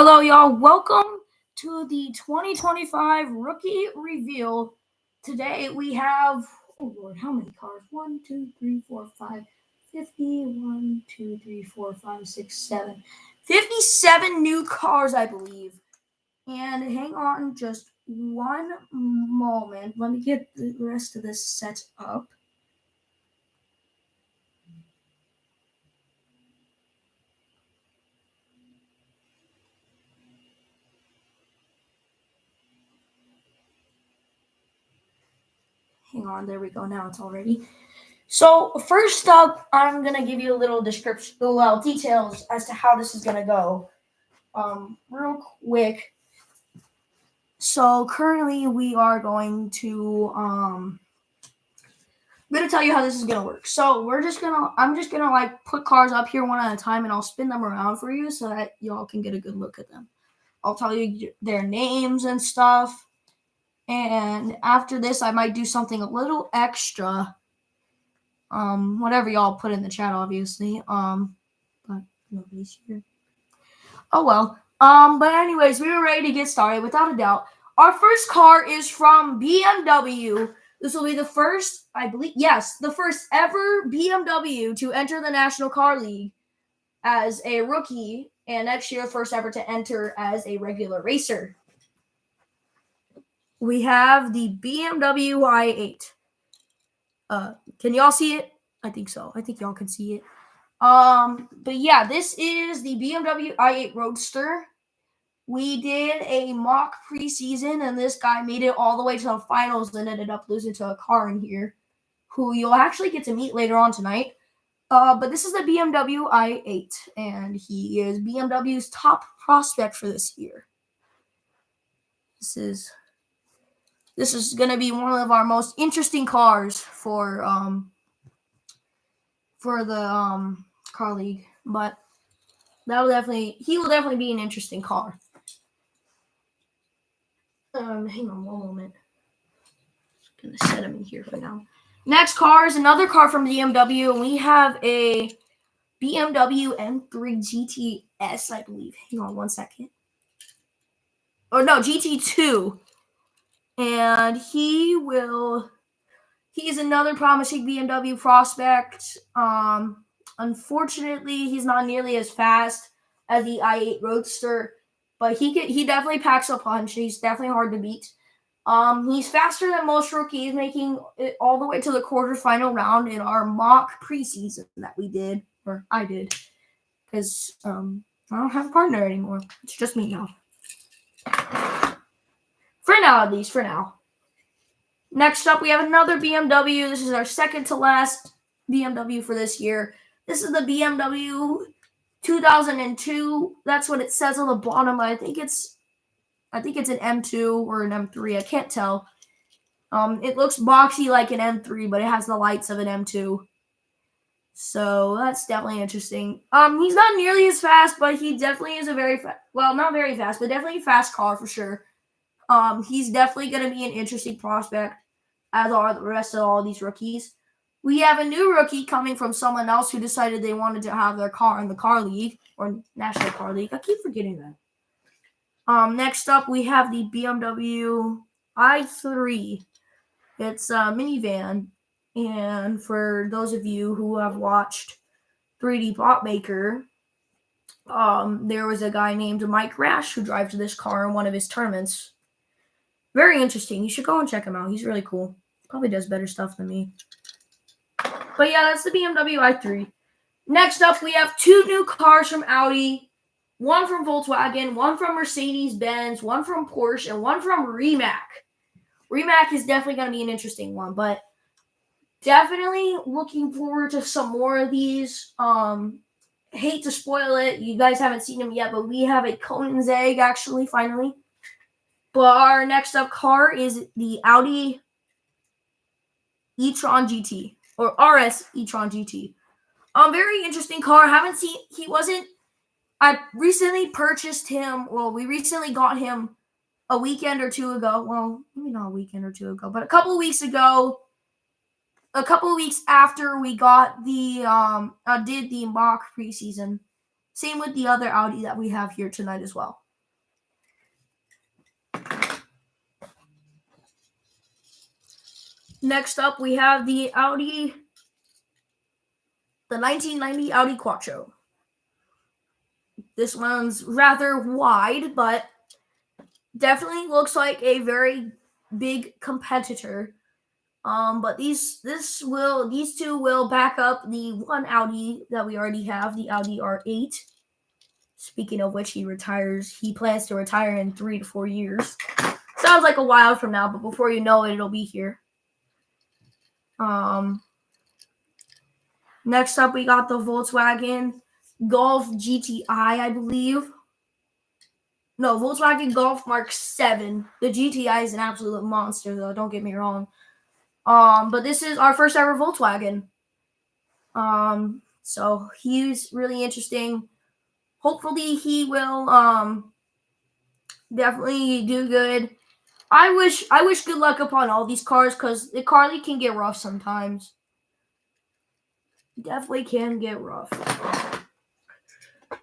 Hello, y'all. Welcome to the 2025 rookie reveal. Today we have, oh Lord, how many cards? 1, 2, 3, 4, 5, 50. 1, 2, 3, 4, 5, 6, 7. 57 new cards, I believe. And hang on just one moment. Let me get the rest of this set up. Hang on, there we go. Now it's all ready. So first up, I'm gonna give you a little description, details as to how this is gonna go. Real quick. So currently, we are going to I'm gonna tell you how this is gonna work. So I'm just gonna like put cards up here one at a time, and I'll spin them around for you so that y'all can get a good look at them. I'll tell you their names and stuff, and after this, I might do something a little extra. Whatever y'all put in the chat, obviously. But nobody's here. Oh well. But anyways, we were ready to get started without a doubt. Our first car is from BMW. This will be the first, I believe, yes, the first ever BMW to enter the National Car League as a rookie, and next year, first ever to enter as a regular racer. We have the BMW i8. Can y'all see it? I think so. I think y'all can see it. But yeah, this is the BMW i8 Roadster. We did a mock preseason, and this guy made it all the way to the finals and ended up losing to a car in here, who you'll actually get to meet later on tonight. But this is the BMW i8, and he is BMW's top prospect for this year. This is going to be one of our most interesting cars for the car league, but he will definitely be an interesting car. Hang on one moment. Just gonna set him in here for now. Next car is another car from BMW, and we have a BMW M3 GTS, I believe. Hang on one second. Or no, GT2. And he's another promising BMW prospect. Unfortunately, he's not nearly as fast as the i8 Roadster, but he definitely packs a punch. He's definitely hard to beat. He's faster than most rookies, making it all the way to the quarterfinal round in our mock preseason that we did, or I did, because I don't have a partner anymore. It's just me now. For now, at least, for now. Next up, we have another BMW. This is our second to last BMW for this year. This is the BMW 2002. That's what it says on the bottom. I think it's an M2 or an M3. I can't tell. It looks boxy like an M3, but it has the lights of an M2. So that's definitely interesting. He's not nearly as fast, but he definitely is not very fast, but definitely a fast car for sure. He's definitely going to be an interesting prospect, as are the rest of all these rookies. We have a new rookie coming from someone else who decided they wanted to have their car in the car league, or National Car League. I keep forgetting that. Next up, we have the BMW i3. It's a minivan. And for those of you who have watched 3D Bot Maker, there was a guy named Mike Rash who drives this car in one of his tournaments. Very interesting. You should go and check him out. He's really cool. Probably does better stuff than me. But yeah, that's the BMW i3. Next up, we have two new cars from Audi. One from Volkswagen, one from Mercedes-Benz, one from Porsche, and one from Rimac. Rimac is definitely going to be an interesting one, but definitely looking forward to some more of these. Hate to spoil it. You guys haven't seen them yet, but we have a Koenigsegg, actually, finally. But our next up car is the Audi e-tron GT, or RS e-tron GT. Very interesting car. I recently purchased him. Well, we recently got him a weekend or two ago. Well, maybe not a weekend or two ago, but a couple of weeks ago. A couple of weeks after we got did the mock preseason. Same with the other Audi that we have here tonight as well. Next up, we have the 1990 Audi Quattro. This one's rather wide, but definitely looks like a very big competitor. But these two will back up the one Audi that we already have, the Audi R8. Speaking of which, he plans to retire in 3 to 4 years. Sounds like a while from now, but before you know it, it'll be here. Next up, we got the Volkswagen Golf GTI, I believe. No, Volkswagen Golf Mark 7. The GTI is an absolute monster, though. Don't get me wrong. But this is our first ever Volkswagen. So he's really interesting. Hopefully he will definitely do good. I wish good luck upon all these cars because the car league can get rough sometimes. Definitely can get rough.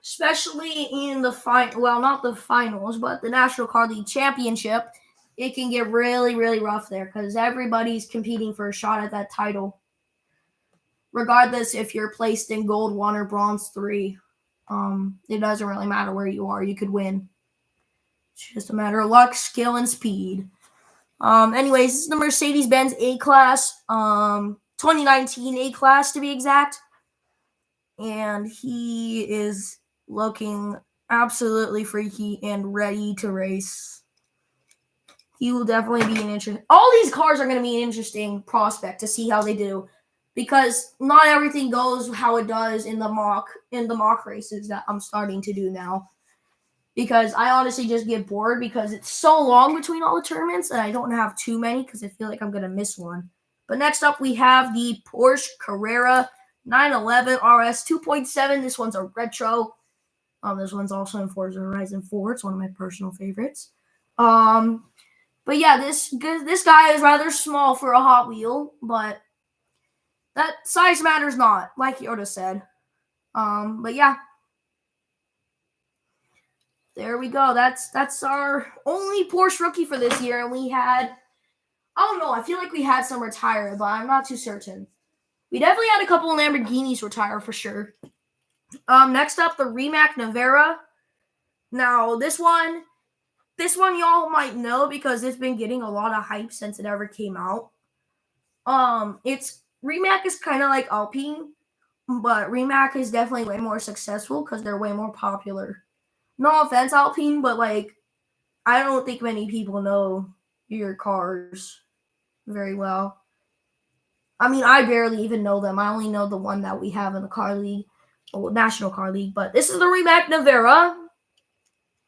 Especially in the not the finals, but the National Car League Championship. It can get really, really rough there because everybody's competing for a shot at that title. Regardless if you're placed in gold 1 or bronze 3. It doesn't really matter where you are. You could win. It's just a matter of luck, skill, and speed. Anyways, this is the Mercedes-Benz A-Class. 2019 A-Class to be exact. And he is looking absolutely freaky and ready to race. He will definitely be an interesting. All these cars are going to be an interesting prospect to see how they do, because not everything goes how it does in the mock races that I'm starting to do now. Because I honestly just get bored because it's so long between all the tournaments and I don't have too many because I feel like I'm going to miss one. But next up, we have the Porsche Carrera 911 RS 2.7. This one's a retro. This one's also in Forza Horizon 4. It's one of my personal favorites. But yeah, this guy is rather small for a Hot Wheel, but that size matters not, like Yoda said. But yeah. There we go. That's our only Porsche rookie for this year, and we had, I don't know, I feel like we had some retire, but I'm not too certain. We definitely had a couple of Lamborghinis retire for sure. Next up, the Rimac Nevera. Now, this one y'all might know because it's been getting a lot of hype since it ever came out. Rimac is kind of like Alpine, but Rimac is definitely way more successful because they're way more popular. No offense, Alpine, but like, I don't think many people know your cars very well. I mean, I barely even know them. I only know the one that we have in the car league, National Car League. But this is the Rimac Nevera.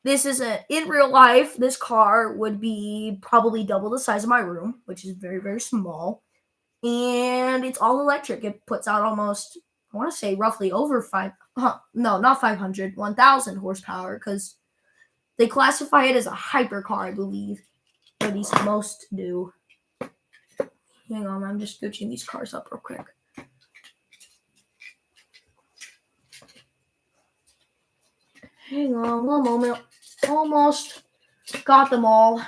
This is in real life, this car would be probably double the size of my room, which is very, very small. And it's all electric. It puts out almost, I want to say roughly over 1,000 horsepower, because they classify it as a hypercar, I believe. Or at least most do. Hang on, I'm just scooching these cars up real quick. Hang on one moment. Almost got them all.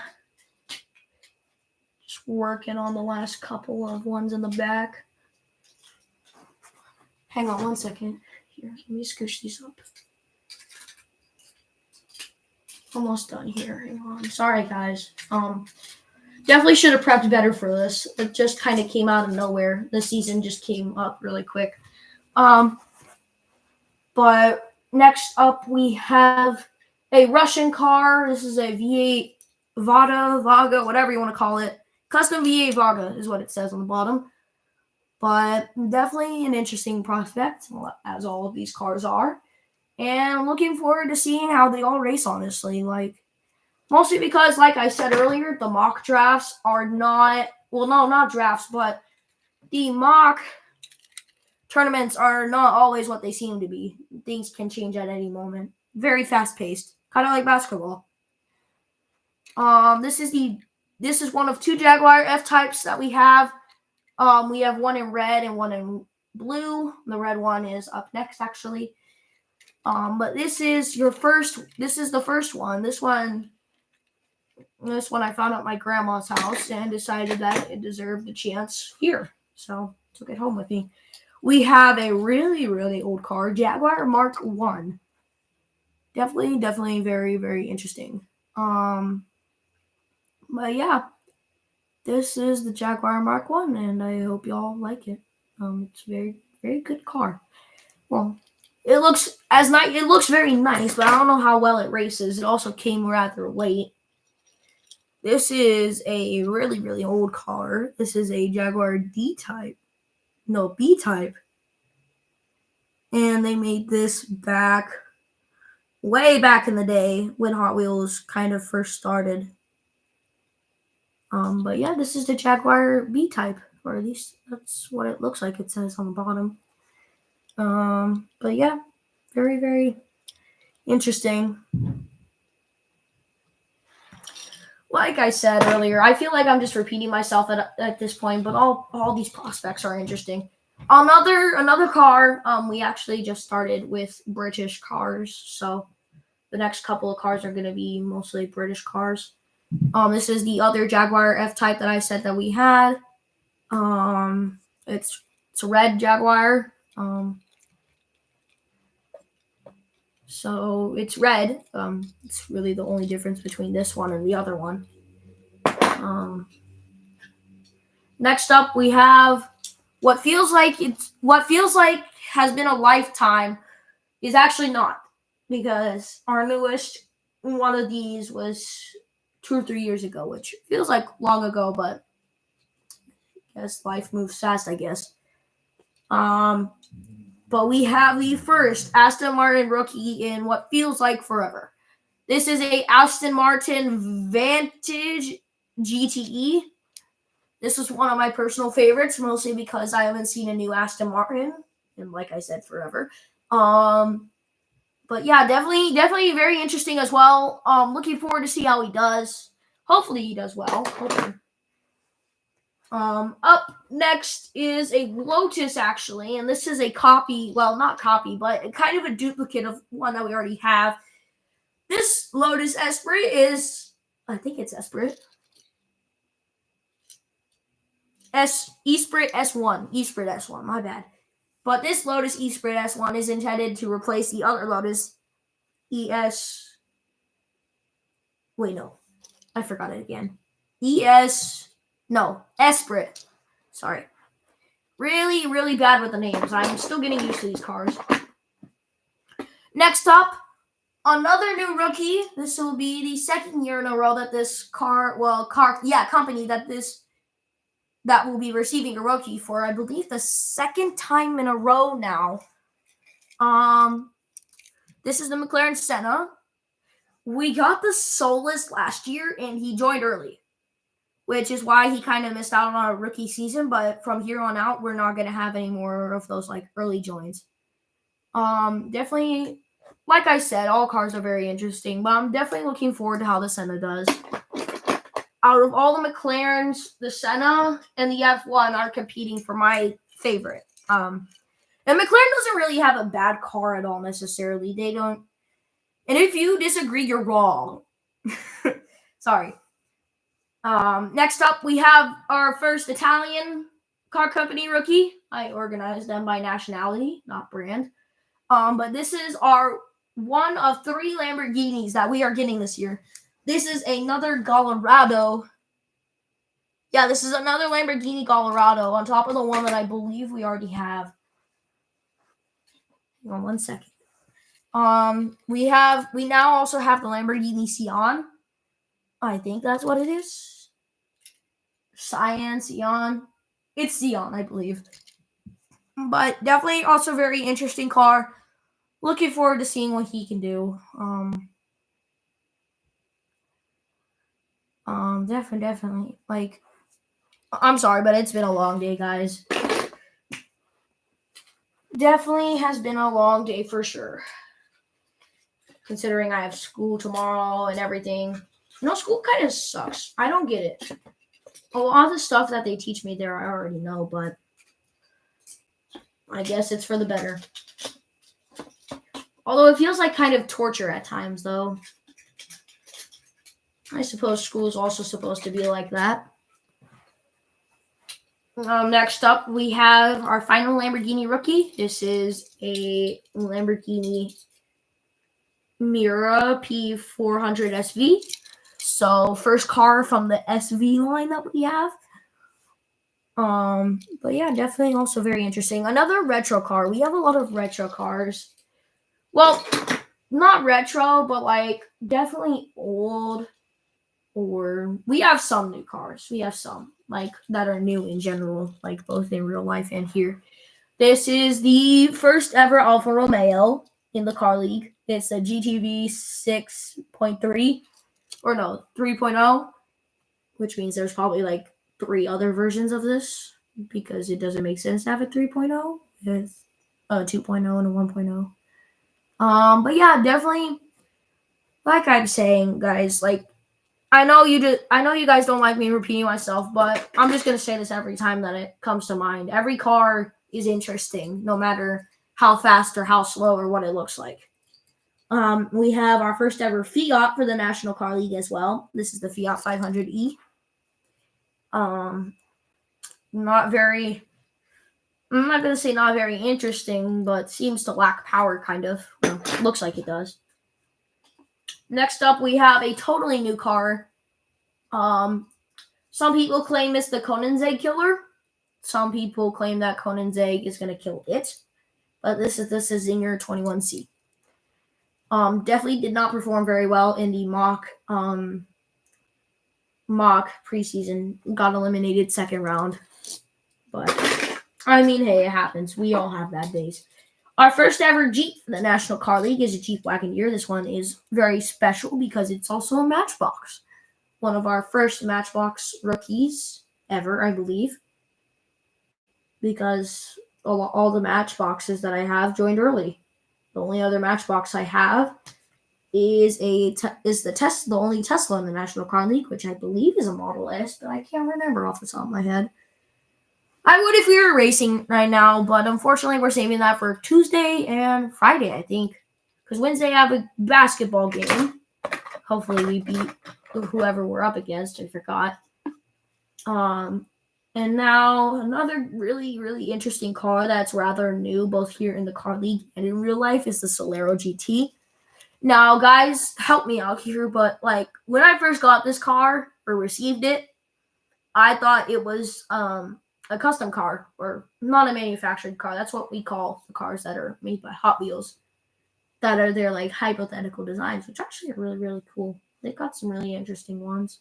Just working on the last couple of ones in the back. Hang on one second. Here, let me scooch these up. Almost done here. Hang on. Sorry, guys. Definitely should have prepped better for this. It just kind of came out of nowhere. The season just came up really quick. But next up we have a Russian car. This is a V8 Vaga, whatever you want to call it. Custom V8 Vaga is what it says on the bottom. But definitely an interesting prospect, as all of these cars are. And I'm looking forward to seeing how they all race, honestly. Mostly because, like I said earlier, the mock drafts are not drafts, but the mock tournaments are not always what they seem to be. Things can change at any moment. Very fast-paced, kind of like basketball. This is one of 2 Jaguar F-types that we have. We have one in red and one in blue. The red one is up next, actually. But this is the first one. This one This one I found at my grandma's house and decided that it deserved a chance here. So took it home with me. We have a really, really old car, Jaguar Mark 1. Definitely very, very interesting. But yeah, this is the Jaguar Mark 1, and I hope y'all like it. It's a very, very good car. Well, it looks it looks very nice, but I don't know how well it races. It also came rather late. This is a really, really old car. This is a Jaguar D-Type. No, B-Type. And they made this way back in the day when Hot Wheels kind of first started. But yeah, this is the Jaguar B-Type, or at least that's what it looks like. It says on the bottom. But yeah, very, very interesting. Like I said earlier, I feel like I'm just repeating myself at this point, but all these prospects are interesting. Another car. We actually just started with British cars, so the next couple of cars are going to be mostly British cars. This is the other Jaguar F-Type that I said that we had. It's a red Jaguar. So it's red. It's really the only difference between this one and the other one. Next up, we have what feels like has been a lifetime is actually not, because our newest one of these was 2 or 3 years ago, which feels like long ago, but I guess life moves fast, I guess. But we have the first Aston Martin rookie in what feels like forever. This is a Aston Martin Vantage GTE. This was one of my personal favorites, mostly because I haven't seen a new Aston Martin in, like I said, forever. But yeah, definitely very interesting as well. Looking forward to see how he does. Hopefully he does well. Hopefully. Up next is a Lotus, actually, and this is a copy, well, not copy, but kind of a duplicate of one that we already have. This Lotus Esprit is, I think it's Esprit. Esprit S1, my bad. But this Lotus Esprit S1 is intended to replace the other Lotus ES. Wait, no. I forgot it again. Esprit. Sorry. Really, really bad with the names. I'm still getting used to these cars. Next up, another new rookie. This will be the second year in a row that this company that will be receiving a rookie for, I believe, the second time in a row now. This is the McLaren Senna. We got the Solus last year, and he joined early, which is why he kind of missed out on a rookie season. But from here on out, we're not going to have any more of those like early joins. Definitely, like I said, all cars are very interesting, but I'm definitely looking forward to how the Senna does. Out of all the McLarens, the Senna and the F1 are competing for my favorite. And McLaren doesn't really have a bad car at all necessarily. They don't. And if you disagree, you're wrong. Sorry. Next up, we have our first Italian car company rookie. I organized them by nationality, not brand. But this is our one of 3 Lamborghinis that we are getting this year. This is another Gallardo. Yeah, this is another Lamborghini Gallardo on top of the one that I believe we already have. Hang on 1 second. We now also have the Lamborghini Sian. I think that's what it is. Sian. It's Sian, I believe. But definitely also very interesting car. Looking forward to seeing what he can do. Definitely. Like, I'm sorry, but it's been a long day, guys. Definitely has been a long day for sure. Considering I have school tomorrow and everything. School kind of sucks. I don't get it. A lot of the stuff that they teach me there I already know, but I guess it's for the better. Although it feels like kind of torture at times, though. I suppose school is also supposed to be like that. Next up, we have our final Lamborghini rookie. This is a Lamborghini Miura P400 SV. So first car from the SV line that we have. But yeah, definitely also very interesting. Another retro car. We have a lot of retro cars. Well, not retro, but like definitely old. Or we have some new cars. We have some like that are new in general, like both in real life and here. This is the first ever Alfa Romeo in the car league. It's a GTV 6.3 or no 3.0, which means there's probably like 3 other versions of this because it doesn't make sense to have a 3.0 with a 2.0 and a 1.0. But yeah, definitely like I'm saying, guys, like I know you guys don't like me repeating myself, but I'm just gonna say this every time that it comes to mind. Every car is interesting, no matter how fast or how slow or what it looks like. We have our first ever Fiat for the National Car League as well. This is the Fiat 500e. Not very. I'm not gonna say not very interesting, but seems to lack power, kind of. Well, looks like it does. Next up, we have a totally new car. Some people claim it's the Koenigsegg killer. Some people claim that Koenigsegg is going to kill it. But this is the Zinger 21C. Definitely did not perform very well in the mock preseason. Got eliminated second round. But, I mean, hey, it happens. We all have bad days. Our first ever Jeep for the National Car League is a Jeep Wagoneer. This one is very special because it's also a Matchbox. One of our first Matchbox rookies ever, I believe. Because all the Matchboxes that I have joined early. The only other Matchbox I have is the only Tesla in the National Car League, which I believe is a Model S, but I can't remember off the top of my head. I would if we were racing right now, but unfortunately we're saving that for Tuesday and Friday, I think. Because Wednesday I have a basketball game. Hopefully we beat whoever we're up against. I forgot. And now another really, really interesting car that's rather new, both here in the car league and in real life, is the Solero GT. Now, guys, help me out here, but like when I first got this car or received it, I thought it was a custom car or not a manufactured car. That's what we call the cars that are made by Hot Wheels, that are their like hypothetical designs, which actually are really, really cool. They've got some really interesting ones.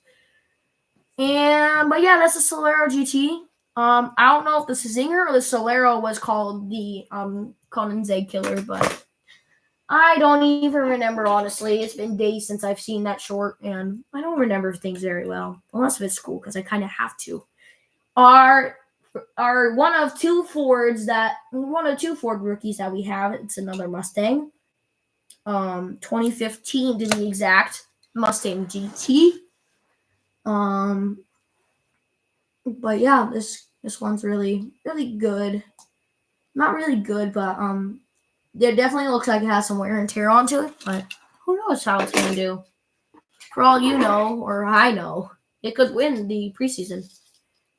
But yeah, that's the Solero GT. I don't know if the Zinger or the Solero was called the Koenigsegg killer, but I don't even remember, honestly. It's been days since I've seen that short, and I don't remember things very well, unless if it's school, because I kind of have to. Are one of two Ford rookies that we have. It's another Mustang. 2015 to be exact, Mustang GT. But yeah, this one's really, really good. Not really good, but it definitely looks like it has some wear and tear onto it, but who knows how it's gonna do. For all you know, or I know, it could win the preseason.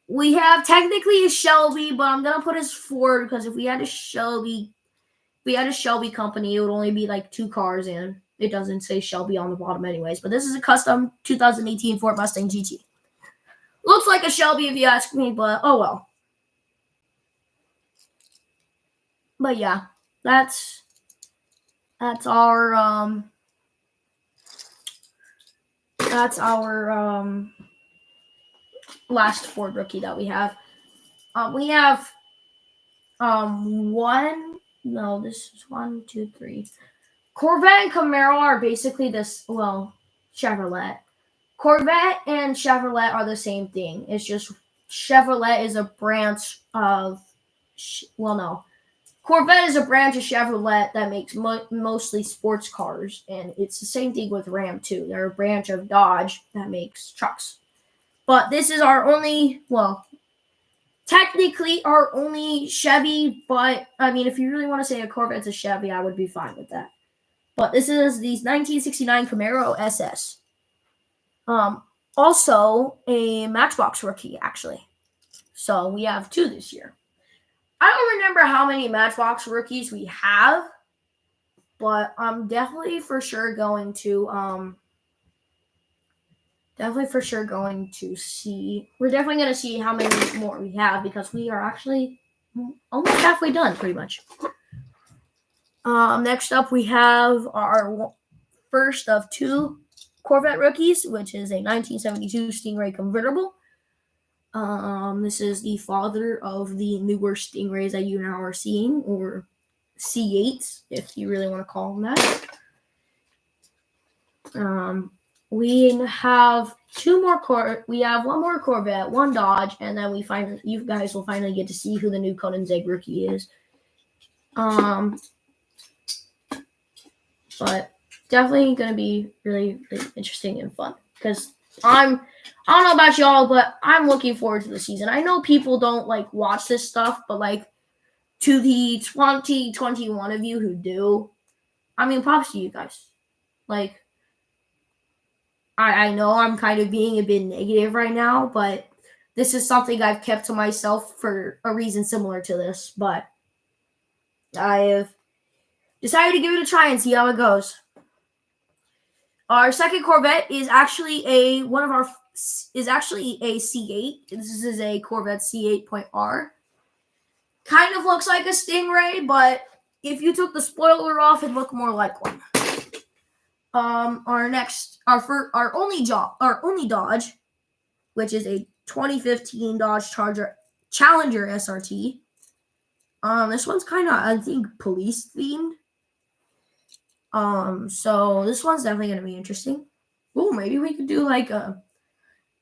We have technically a Shelby, but I'm gonna put as Ford because if we had a Shelby company, it would only be like 2 cars, and it doesn't say Shelby on the bottom anyways. But this is a custom 2018 Ford Mustang GT. Looks like a Shelby if you ask me, but oh well. But yeah, that's our last Ford rookie that we have. We have this is 1, 2, 3. Corvette and Camaro are basically this, well, Chevrolet. Corvette and Chevrolet are the same thing. It's just Chevrolet is a branch of, Corvette is a branch of Chevrolet that makes mostly sports cars, and it's the same thing with Ram too. They're a branch of Dodge that makes trucks. But this is our only, technically our only Chevy, but I mean, if you really want to say a Corvette's a Chevy, I would be fine with that. But this is the 1969 Camaro SS. Also a Matchbox rookie, actually. So we have 2 this year. I don't remember how many Matchbox rookies we have, but I'm definitely for sure going to see. We're definitely going to see how many more we have because we are actually almost halfway done, pretty much. Next up, we have our first of 2 Corvette rookies, which is a 1972 Stingray convertible. This is the father of the newer Stingrays that you now are seeing, or C8s, if you really want to call them that. We have 2 more we have 1 more Corvette, 1 Dodge, and then you guys will finally get to see who the new Koenigsegg rookie is. But definitely going to be really, really interesting and fun because I don't know about y'all, but I'm looking forward to the season. I know people don't like watch this stuff, but like to the 2021 of you who do, I mean, props to you guys. Like, I know I'm kind of being a bit negative right now, but this is something I've kept to myself for a reason similar to this. But I have decided to give it a try and see how it goes. Our second Corvette is actually a C8. This is a Corvette C8.R. Kind of looks like a Stingray, but if you took the spoiler off, it'd look more like one. Our only Dodge, which is a 2015 Dodge Challenger SRT. This one's kind of, I think, police themed. So this one's definitely going to be interesting. Oh, maybe we could do like a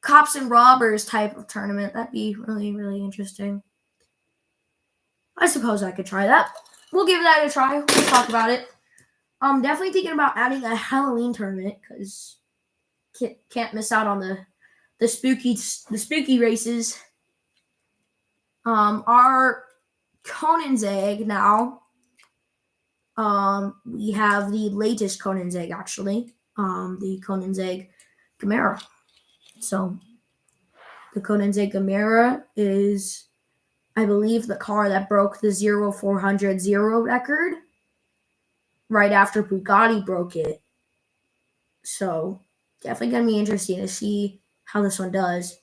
cops and robbers type of tournament. That'd be really, really interesting. I suppose I could try that. We'll give that a try. We'll talk about it. I'm definitely thinking about adding a Halloween tournament because can't miss out on the spooky races. Our Koenigsegg now. We have the latest Koenigsegg actually. The Koenigsegg Gamera. So the Koenigsegg Gamera is, I believe, the car that broke the 0400 record right after Bugatti broke it. So definitely going to be interesting to see how this one does.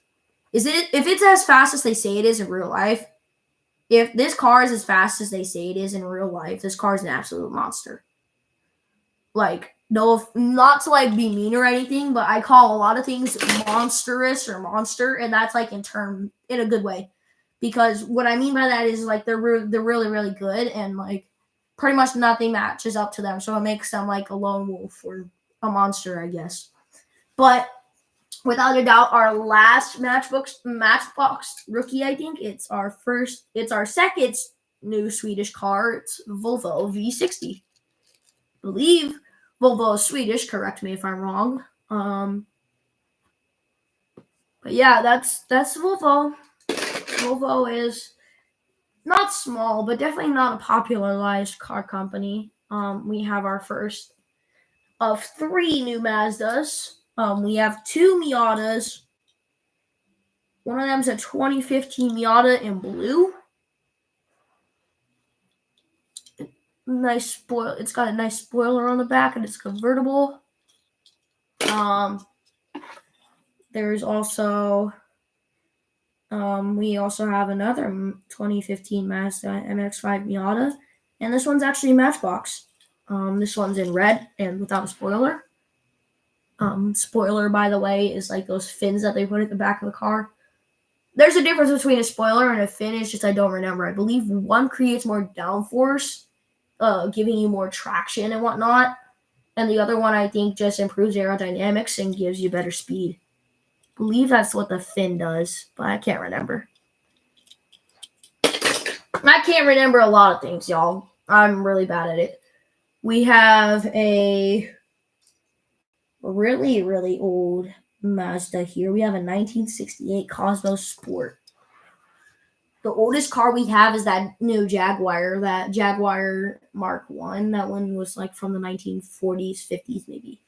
If it's as fast as they say it is in real life, if this car is as fast as they say it is in real life, this car is an absolute monster. Like, no, not to like be mean or anything, but I call a lot of things monstrous or monster, and that's like in a good way. Because what I mean by that is like they're really, really good, and like pretty much nothing matches up to them. So it makes them like a lone wolf or a monster, I guess. But without a doubt, our last Matchbox rookie, I think it's our second new Swedish car. It's Volvo V60. I believe Volvo is Swedish. Correct me if I'm wrong. But yeah, that's Volvo. Volvo is not small, but definitely not a popularized car company. We have our first of 3 new Mazdas. We have 2 Miatas. One of them is a 2015 Miata in blue. Nice spoiler. It's got a nice spoiler on the back, and it's convertible. There's also we also have another 2015 Mazda MX-5 Miata, and this one's actually a Matchbox. This one's in red and without a spoiler. Spoiler, by the way, is like those fins that they put at the back of the car. There's a difference between a spoiler and a fin. It's just I don't remember. I believe one creates more downforce, giving you more traction and whatnot, and the other one I think just improves aerodynamics and gives you better speed. I believe that's what the fin does, but I can't remember. I can't remember a lot of things, y'all. I'm really bad at it. We have a really, really old Mazda here. We have a 1968 Cosmos Sport. The oldest car we have is that new Jaguar, that Jaguar Mark 1. That one was like from the 1940s, 50s maybe.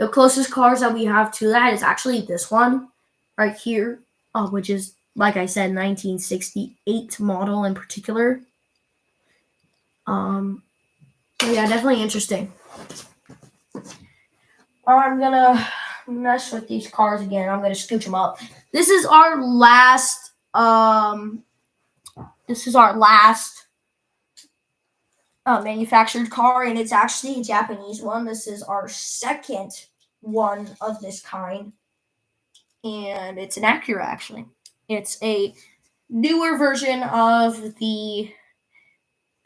The closest cars that we have to that is actually this one right here, which is, like I said, 1968 model in particular. Yeah, definitely interesting. I'm gonna mess with these cars again. I'm gonna scooch them up. This is our last. This is our last manufactured car, and it's actually a Japanese one. This is our second one of this kind, and it's an Acura. Actually, it's a newer version of the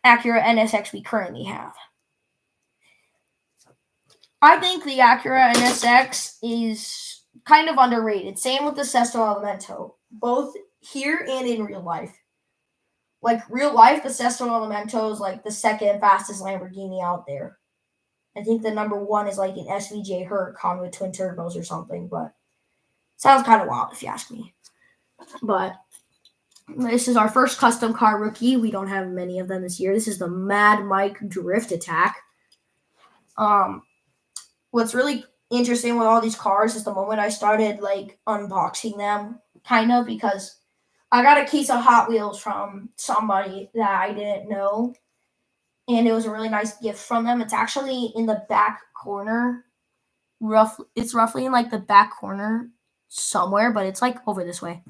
Acura NSX we currently have. I think the Acura NSX is kind of underrated. Same with the Sesto Elemento, both here and in real life. Like real life, the Sesto Elemento is like the second fastest Lamborghini out there. I think the number one is like an SVJ Huracan with twin turbos or something, but sounds kind of wild if you ask me. But this is our first custom car rookie. We don't have many of them this year. This is the Mad Mike Drift Attack. What's really interesting with all these cars is the moment I started like unboxing them, kind of, because I got a case of Hot Wheels from somebody that I didn't know, and it was a really nice gift from them. It's actually in the back corner. It's roughly in like the back corner somewhere, but it's like over this way.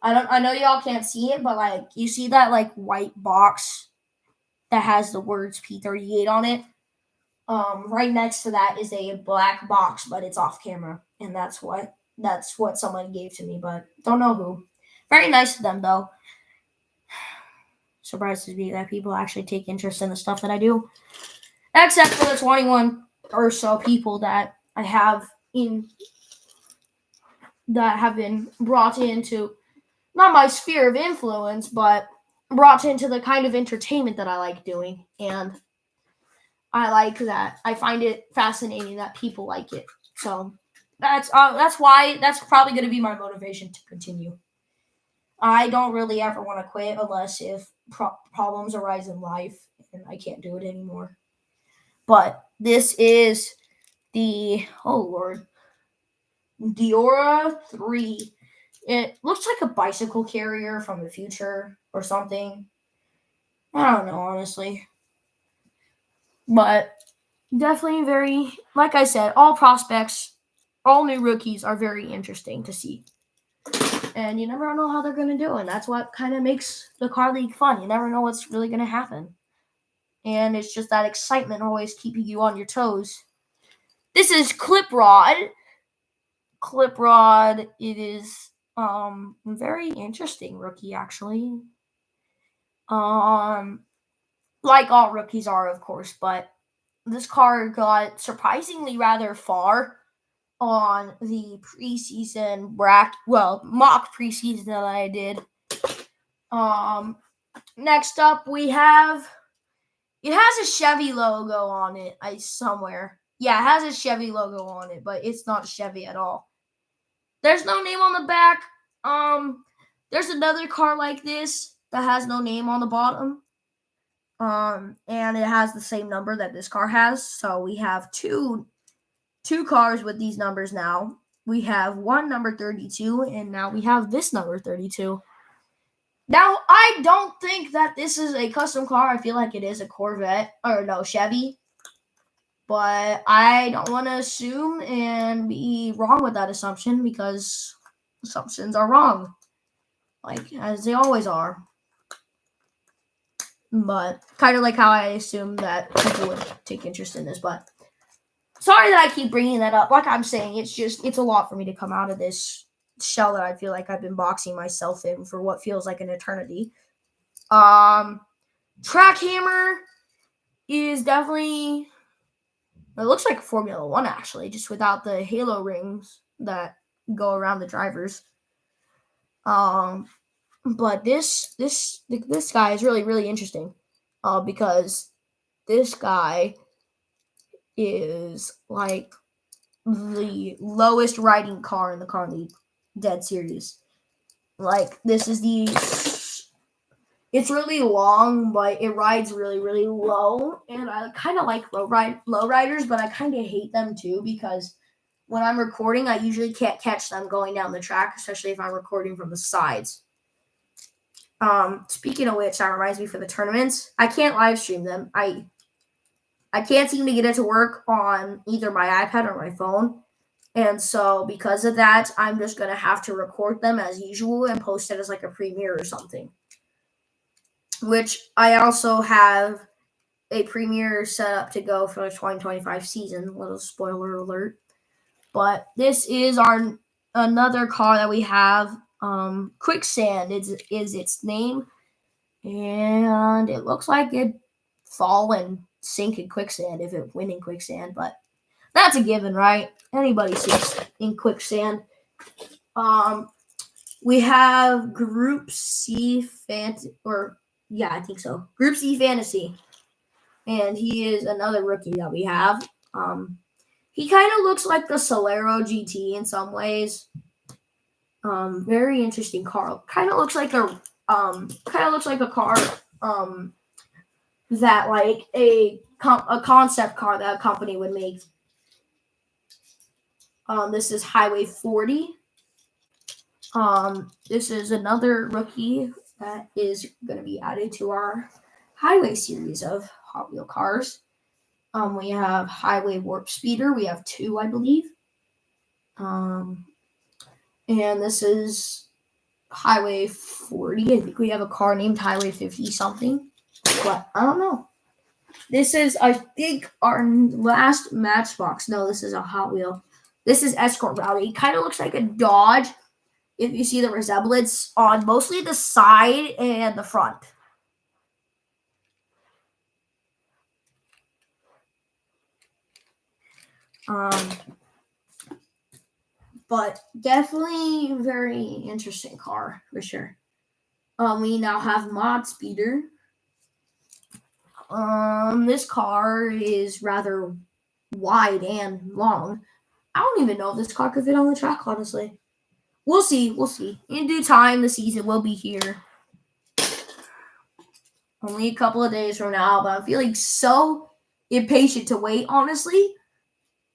I know y'all can't see it, but like you see that like white box that has the words P38 on it. Right next to that is a black box, but it's off camera, and that's what someone gave to me, but don't know who. Very nice of them, though. Surprised to me that people actually take interest in the stuff that I do, except for the 21 or so people that I have that have been brought into not my sphere of influence, but brought into the kind of entertainment that I like doing, and I like that. I find it fascinating that people like it. So that's why that's probably going to be my motivation to continue. I don't really ever want to quit unless if problems arise in life and I can't do it anymore. But this is the Deora 3. It looks like a bicycle carrier from the future or something. I don't know, honestly. But definitely very, like I said, all prospects, all new rookies are very interesting to see. And you never know how they're going to do. And that's what kind of makes the car league fun. You never know what's really going to happen. And it's just that excitement always keeping you on your toes. This is Cliprod. Cliprod, it is very interesting rookie, actually. Like all rookies are, of course, but this car got surprisingly rather far on the preseason mock preseason that I did. Next up we have, it has a Chevy logo on it somewhere. Yeah, it has a Chevy logo on it, but it's not a Chevy at all. There's no name on the back. There's another car like this that has no name on the bottom. And it has the same number that this car has. So we have two cars with these numbers now. We have one number 32, and now we have this number 32. Now, I don't think that this is a custom car. I feel like it is a Corvette, or no, Chevy. But I don't want to assume and be wrong with that assumption, because assumptions are wrong, like as they always are. But kind of like how I assumed that people would take interest in this. But sorry that I keep bringing that up. Like I'm saying, it's a lot for me to come out of this shell that I feel like I've been boxing myself in for what feels like an eternity. Track Hammer is definitely, it looks like a Formula One, actually, just without the halo rings that go around the drivers. But this guy is really, really interesting, because this guy is like the lowest riding car in the car league, dead serious. Like this is the It's really long, but it rides really, really low. And I kind of like low riders, but I kind of hate them too because when I'm recording, I usually can't catch them going down the track, especially if I'm recording from the sides. Speaking of which, that reminds me for the tournaments, I can't live stream them. I can't seem to get it to work on either my iPad or my phone. And so because of that, I'm just going to have to record them as usual and post it as like a premiere or something. Which I also have a premiere set up to go for the 2025 season. Little spoiler alert. But this is our another car that we have. Quicksand is its name. And it looks like it fall and sink in quicksand if it went in quicksand, but that's a given, right? Anybody sinks in quicksand. We have Group C Fantasy, I think so. Group C Fantasy. And he is another rookie that we have. He kind of looks like the Solero GT in some ways. Very interesting car. Kind of looks like a car that like a concept car that a company would make. This is Highway 40. This is another rookie that is going to be added to our Highway series of Hot Wheel cars. We have Highway Warp Speeder. We have 2, I believe. And this is Highway 40. I think we have a car named Highway 50 something. But I don't know. This is, I think, our last Matchbox. No, this is a Hot Wheel. This is Escort Rally. It kind of looks like a Dodge if you see the resemblance on mostly the side and the front. But definitely very interesting car for sure. We now have Mod Speeder. This car is rather wide and long. I don't even know if this car could fit on the track, honestly. We'll see. In due time, the season will be here. Only a couple of days from now, but I'm feeling so impatient to wait, honestly,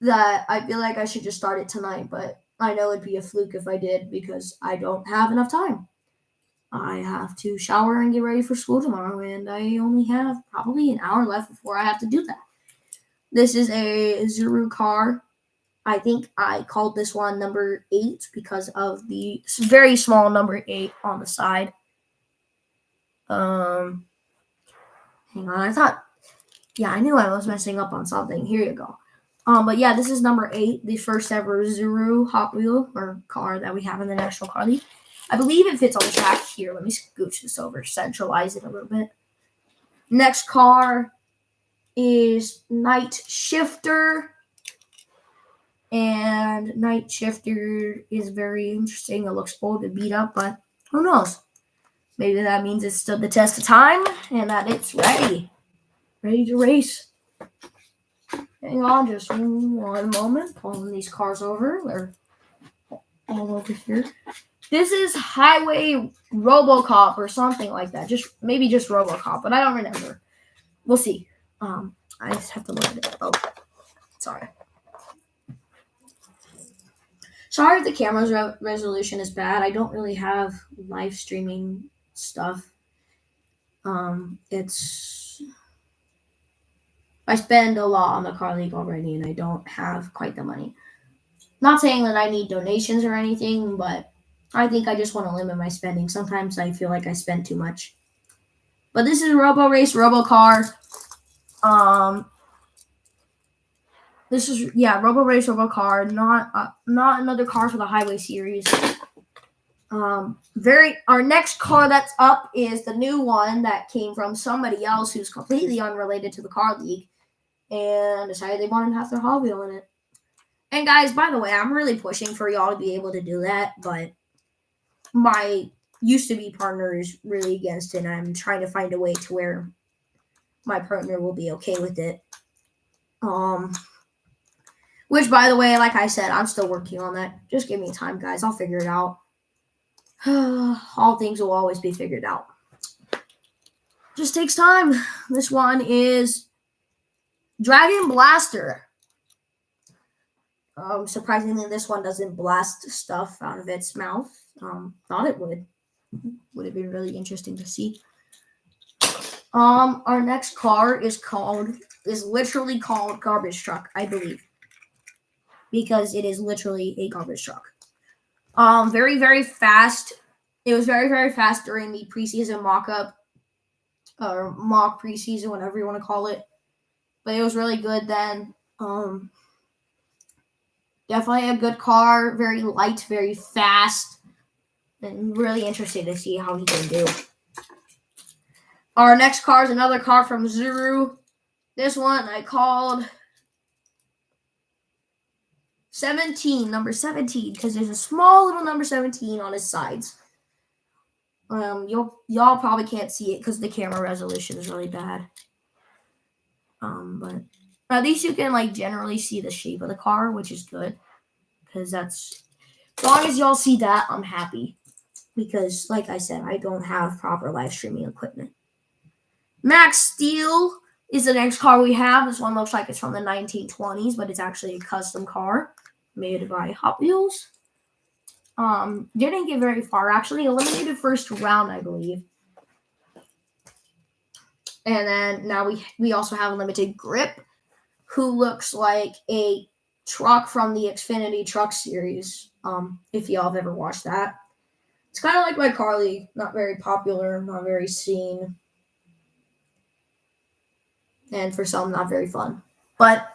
that I feel like I should just start it tonight, but I know it'd be a fluke if I did because I don't have enough time. I have to shower and get ready for school tomorrow, and I only have probably an hour left before I have to do that. This is a Zuru car. I think I called this one number 8 because of the very small number 8 on the side. Hang on, I knew I was messing up on something. Here you go. But yeah, this is number 8, the first ever Zuru Hot Wheel or car that we have in the National Car League. I believe it fits on the track here. Let me scooch this over, centralize it a little bit. Next car is Night Shifter. And Night Shifter is very interesting. It looks old and beat up, but who knows? Maybe that means it's stood the test of time and that it's ready to race. Hang on just one moment. Pulling these cars over. They're all over here. This is Highway RoboCop or something like that. Maybe just RoboCop, but I don't remember. We'll see. I just have to look at it. Oh, sorry. Sorry if the camera's resolution is bad. I don't really have live streaming stuff. I spend a lot on the car league already, and I don't have quite the money. Not saying that I need donations or anything, but I think I just want to limit my spending. Sometimes I feel like I spend too much. But this is Robo Race RoboCar. This is Robo Race RoboCar, not another car for the Highway series. Our next car that's up is the new one that came from somebody else who's completely unrelated to the car league and decided they wanted to have their Hot Wheel in it. And guys, by the way, I'm really pushing for y'all to be able to do that, but my used-to-be partner is really against it, and I'm trying to find a way to where my partner will be okay with it. Which, by the way, like I said, I'm still working on that. Just give me time, guys. I'll figure it out. All things will always be figured out. Just takes time. This one is Dragon Blaster. Surprisingly, this one doesn't blast stuff out of its mouth. Thought it would. Would have been really interesting to see. Our next car is literally called Garbage Truck, I believe, because it is literally a garbage truck. Very, very fast. It was very, very fast during the preseason mock-up, or mock preseason, whatever you want to call it. But it was really good then. Definitely a good car. Very light, very fast. And really interested to see how he can do. Our next car is another car from Zuru. This one I called 17, number 17, because there's a small little number 17 on his sides. Y'all probably can't see it because the camera resolution is really bad. But at least you can generally see the shape of the car, which is good, because as long as y'all see that, I'm happy. Because, like I said, I don't have proper live streaming equipment. Max Steel is the next car we have. This one looks like it's from the 1920s, but it's actually a custom car made by Hot Wheels. Didn't get very far. Actually, eliminated first round, I believe. And then now we also have Limited Grip, who looks like a truck from the Xfinity Truck series. If y'all have ever watched that. It's kind of like my Carly. Not very popular, not very seen. And for some, not very fun. But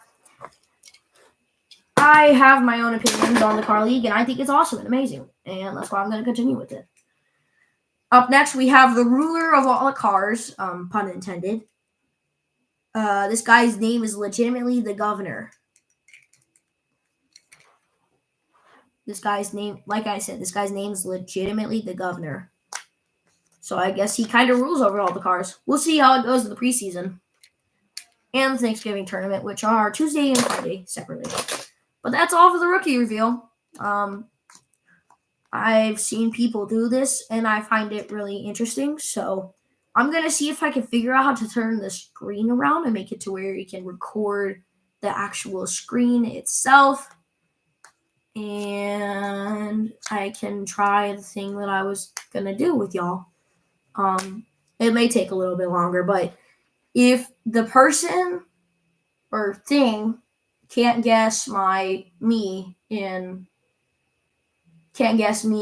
I have my own opinions on the car league, and I think it's awesome and amazing. And that's why I'm going to continue with it. Up next, we have the ruler of all the cars, pun intended. This guy's name is legitimately the governor. This guy's name, like I said, this guy's name is legitimately the governor. So I guess he kind of rules over all the cars. We'll see how it goes in the preseason. And the Thanksgiving tournament, which are Tuesday and Friday separately. But that's all for the rookie reveal. I've seen people do this, and I find it really interesting. So I'm going to see if I can figure out how to turn the screen around and make it to where you can record the actual screen itself. And I can try the thing that I was going to do with y'all. It may take a little bit longer, but if the person or thing can't guess me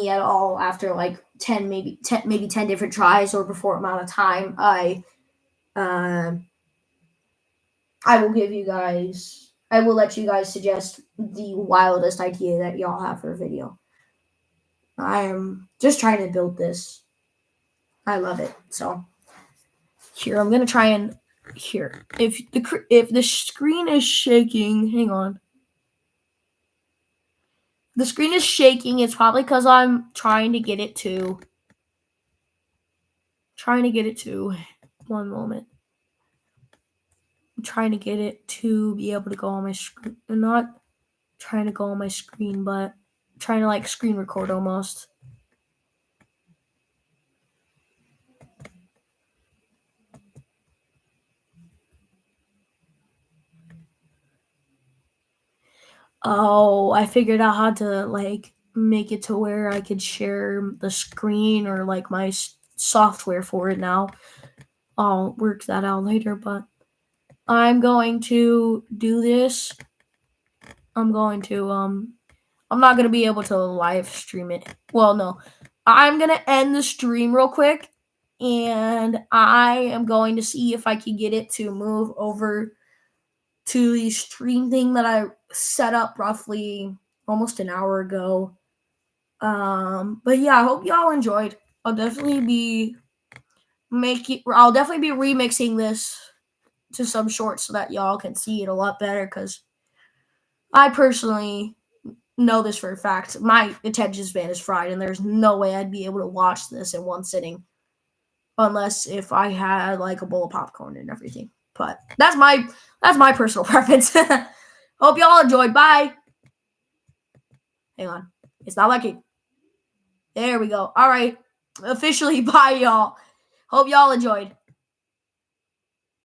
at all after 10 maybe 10 different tries or before amount of time, I will let you guys suggest the wildest idea that y'all have for a video. I am just trying to build this. I love it. So here, I'm gonna try and if the screen is shaking, hang on. The screen is shaking. It's probably because I'm trying to get it to. One moment. I'm trying to get it to be able to go on my screen. I'm not trying to go on my screen, but trying to screen record almost. Oh, I figured out how to make it to where I could share the screen or my software for it now. I'll work that out later, but I'm going to do this. I'm not going to be able to live stream it. Well, no. I'm going to end the stream real quick, and I am going to see if I can get it to move over to the stream thing that I set up roughly almost an hour ago. But yeah, I hope y'all enjoyed. I'll definitely be remixing this to some shorts so that y'all can see it a lot better, because I personally know this for a fact. My attention span is fried, and there's no way I'd be able to watch this in one sitting unless if I had a bowl of popcorn and everything. But that's my personal preference. Hope y'all enjoyed. Bye. Hang on. It's not lucky. There we go. All right. Officially bye, y'all. Hope y'all enjoyed.